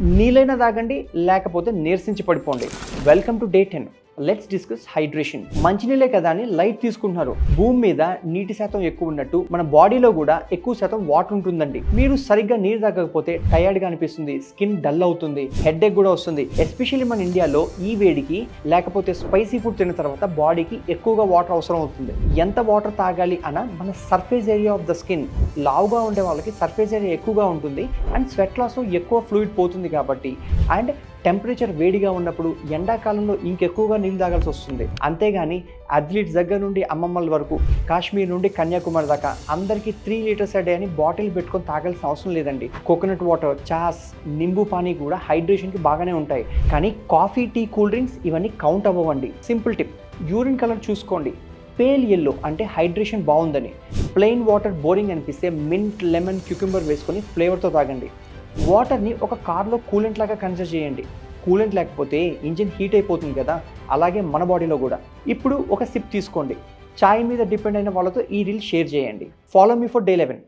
నీళ్ళైనా తాగండి, లేకపోతే నీరసించి పడిపోండి. Welcome to day 10. Let's discuss hydration. మంచినీళ్ళే కదా అని లైట్ తీసుకుంటున్నారు. భూమి మీద నీటి శాతం ఎక్కువ ఉన్నట్టు మన బాడీలో కూడా ఎక్కువ శాతం వాటర్ ఉంటుందండి. మీరు సరిగ్గా నీరు తాగకపోతే టైర్డ్గా అనిపిస్తుంది, స్కిన్ డల్ అవుతుంది, హెడేక్ కూడా వస్తుంది. ఎస్పెషల్లీ మన ఇండియాలో ఈ వేడికి లేకపోతే స్పైసీ ఫుడ్ తిన్న తర్వాత బాడీకి ఎక్కువగా వాటర్ అవసరం అవుతుంది. ఎంత వాటర్ తాగాలి అన్న మన surface area of the skin లావుగా ఉండే వాళ్ళకి సర్ఫేస్ ఏరియా ఎక్కువగా ఉంటుంది అండ్ స్వెట్ లాస్ ఎక్కువ ఫ్లూయిడ్ పోతుంది కాబట్టి, అండ్ టెంపరేచర్ వేడిగా ఉన్నప్పుడు ఎండాకాలంలో ఇంకెక్కువగా నీళ్ళు తాగాల్సి వస్తుంది. అంతేగాని అథ్లీట్స్ దగ్గర నుండి అమ్మమ్మల వరకు, కాశ్మీర్ నుండి కన్యాకుమారి దాకా అందరికీ 3 లీటర్స్ a day అని బాటిల్ పెట్టుకొని తాగాల్సిన అవసరం లేదండి. కోకోనట్ వాటర్, చాస్, నింబు పానీ కూడా హైడ్రేషన్కి బాగానే ఉంటాయి. కానీ కాఫీ, టీ, కూల్ డ్రింక్స్ ఇవన్నీ కౌంట్ అవ్వండి. సింపుల్ టిప్, యూరిన్ కలర్ చూసుకోండి. పేల్ ఎల్లో అంటే హైడ్రేషన్ బాగుందని. ప్లెయిన్ వాటర్ బోరింగ్ అనిపిస్తే మింట్, లెమన్, క్యూకుంబర్ వేసుకొని ఫ్లేవర్తో తాగండి. వాటర్ని ఒక కార్లో కూలెంట్ లాగా కన్సిడర్ చేయండి. కూలెంట్ లేకపోతే ఇంజిన్ హీట్ అయిపోతుంది కదా, అలాగే మన బాడీలో కూడా. ఇప్పుడు ఒక సిప్ తీసుకోండి. చాయ్ మీద డిపెండ్ అయిన వాళ్ళతో ఈ రీల్ షేర్ చేయండి. Follow me for day 11.